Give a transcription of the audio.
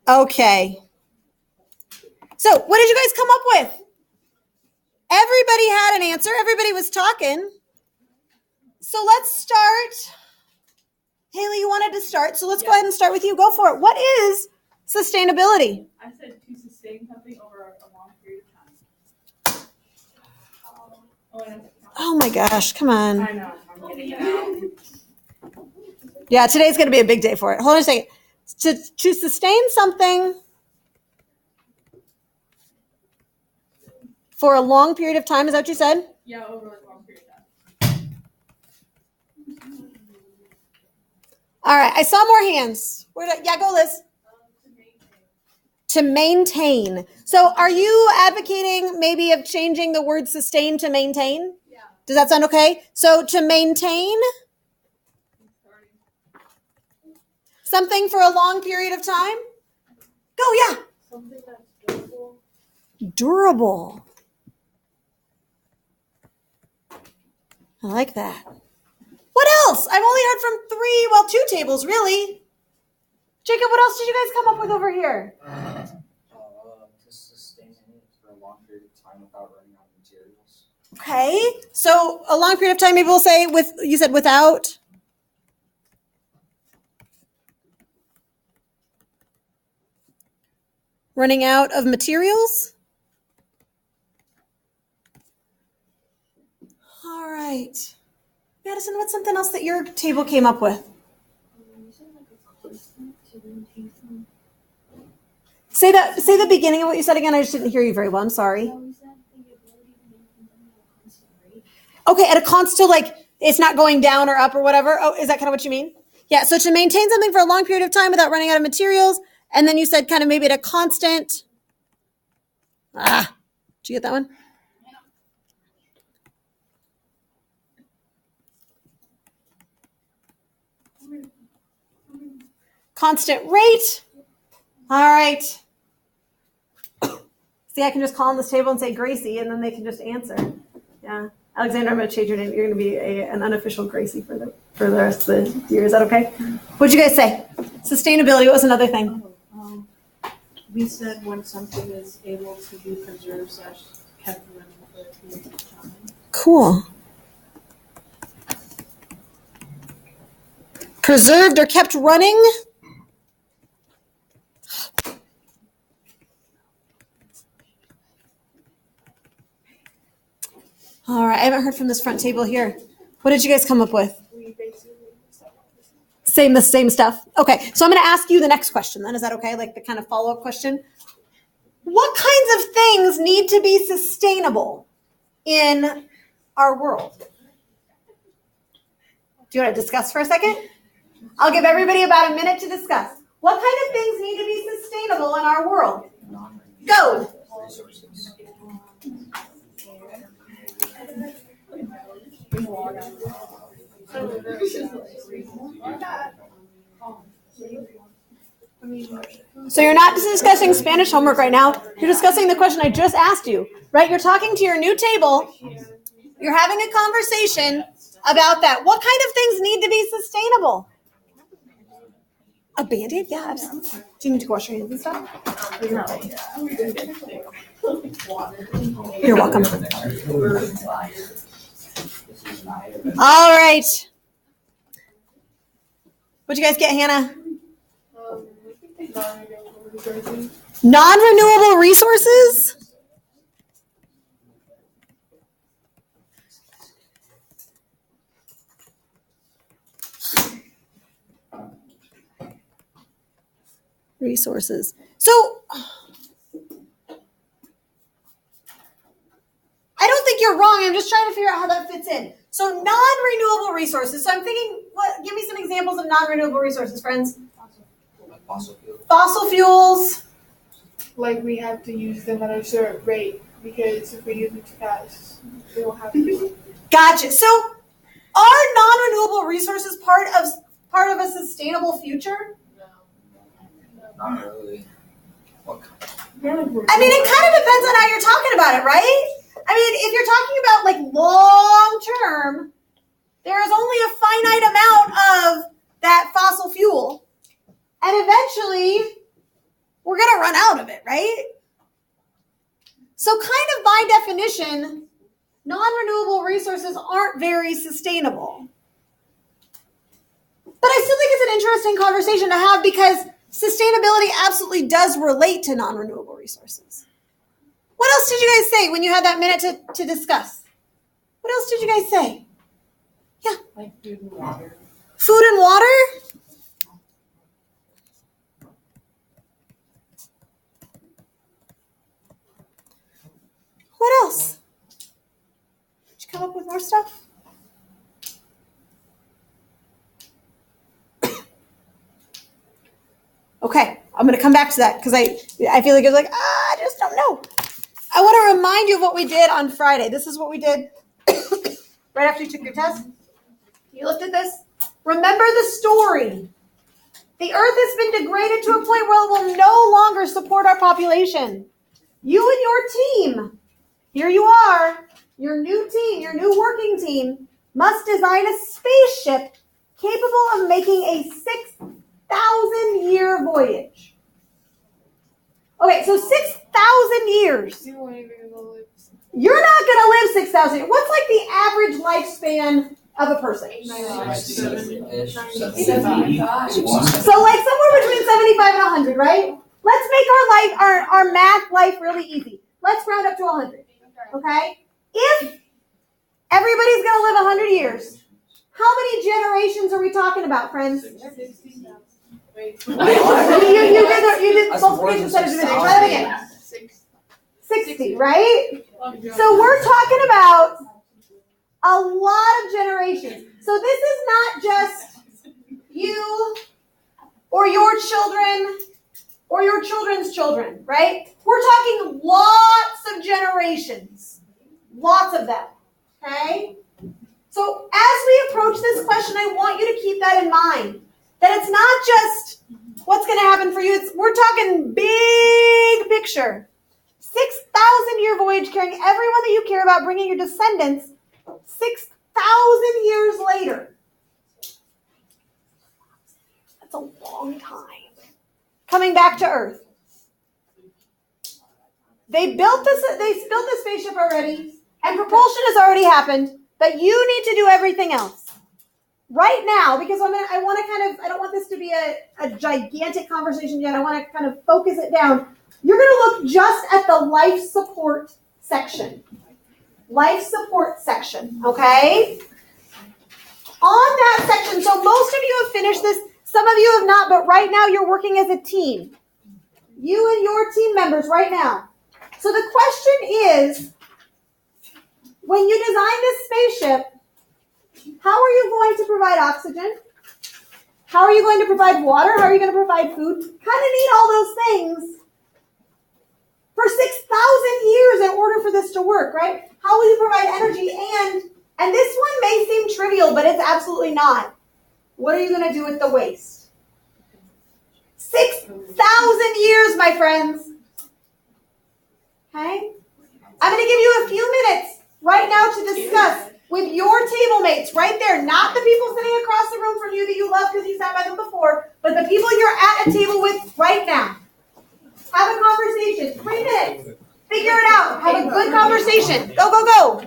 Okay. So what did you guys come up with? Everybody had an answer. Everybody was talking. So let's start. Haley, you wanted to start. So let's go ahead and start with you. Go for it. What is sustainability? I said to sustain something over a long period of time. Oh my gosh, come on. I know. I'm getting it out. Yeah, today's going to be a big day for it. Hold on a second. To sustain something for a long period of time, is that what you said? Yeah, over a long period of time. All right, I saw more hands. Yeah, go Liz. To maintain. So are you advocating maybe of changing the word sustain to maintain? Yeah. Does that sound okay? So to maintain something for a long period of time? Go, yeah. Something that's durable. Durable. I like that. What else? I've only heard from two tables, really. Jacob, what else did you guys come up with over here? To sustain it for a long period of time without running out of materials. Okay. So a long period of time, maybe we'll say you said without. Running out of materials. All right. Madison, what's something else that your table came up with? Say the beginning of what you said again. I just didn't hear you very well. I'm sorry. Okay, at a constant, like it's not going down or up or whatever. Oh, is that kind of what you mean? Yeah, so to maintain something for a long period of time without running out of materials. And then you said kind of maybe at a constant. Did you get that one? Constant rate. All right. See, I can just call on this table and say Gracie, and then they can just answer. Yeah. Alexander, I'm going to change your name. You're going to be an unofficial Gracie for the rest of the year. Is that okay? What'd you guys say? Sustainability. What was another thing? We said when something is able to be preserved / kept running for a period of time. Cool. Preserved or kept running? All right, I haven't heard from this front table here. What did you guys come up with? The same stuff. Okay, so I'm going to ask you the next question then. Is that okay? Like the kind of follow-up question? What kinds of things need to be sustainable in our world? Do you want to discuss for a second? I'll give everybody about a minute to discuss. What kind of things need to be sustainable in our world? Go. Resources. So you're not discussing Spanish homework right now. You're discussing the question I just asked you, right? You're talking to your new table. You're having a conversation about that. What kind of things need to be sustainable? A Band-Aid? Yeah, absolutely. Do you need to wash your hands and stuff? You're welcome. All right. What'd you guys get, Hannah? Non-renewable resources? Resources. So I don't think you're wrong. I'm just trying to figure out how that fits in. So non-renewable resources. So I'm thinking, give me some examples of non-renewable resources, friends. Fossil fuels. Fossil fuels. Like we have to use them at a certain rate because if we use them too fast, we won't have to. Gotcha. So are non-renewable resources part of a sustainable future? Not really. What kind? I mean, it kind of depends on how you're talking about it, right? I mean, if you're talking about like long term, there is only a finite amount of that fossil fuel. And eventually, we're going to run out of it, right? So kind of by definition, non-renewable resources aren't very sustainable. But I still think it's an interesting conversation to have because sustainability absolutely does relate to non-renewable resources. What else did you guys say when you had that minute to discuss? What else did you guys say? Yeah. Like food and water. Food and water? What else? Did you come up with more stuff? Okay, I'm going to come back to that because I feel like it's like, I just don't know. I want to remind you of what we did on Friday. This is what we did right after you took your test. You looked at this. Remember the story. The earth has been degraded to a point where it will no longer support our population. You and your team, here you are, your new team, your new working team, must design a spaceship capable of making a 6,000-year voyage. Okay, so 6,000 years. You won't even live. You're not going to live 6,000 years. What's like the average lifespan of a person? 90-ish, 70. So like somewhere between 75 and 100, right? Let's make our math life really easy. Let's round up to 100, okay? If everybody's going to live 100 years, how many generations are we talking about, friends? 60,000. Wait. You did multiplication instead of division. Try that again. 60, right? So we're talking about a lot of generations. So this is not just you or your children or your children's children, right? We're talking lots of generations. Lots of them, okay? So as we approach this question, I want you to keep that in mind. That it's not just what's going to happen for you. We're talking big picture. 6,000-year voyage carrying everyone that you care about, bringing your descendants 6,000 years later. That's a long time. Coming back to Earth. They built this spaceship already, and propulsion has already happened, but you need to do everything else. Right now, because I don't want this to be a gigantic conversation yet. I want to kind of focus it down. You're going to look just at the life support section. Life support section, okay? On that section, so most of you have finished this. Some of you have not, but right now you're working as a team. You and your team members right now. So the question is, when you design this spaceship, how are you going to provide oxygen? How are you going to provide water? How are you going to provide food? Kind of need all those things for 6,000 years in order for this to work, right? How will you provide energy? And this one may seem trivial, but it's absolutely not. What are you going to do with the waste? 6,000 years, my friends. Okay? I'm going to give you a few minutes right now to discuss with your table mates right there, not the people sitting across the room from you that you love because you sat by them before, but the people you're at a table with right now. Have a conversation. 3 minutes. Figure it out. Have a good conversation. Go, go, go.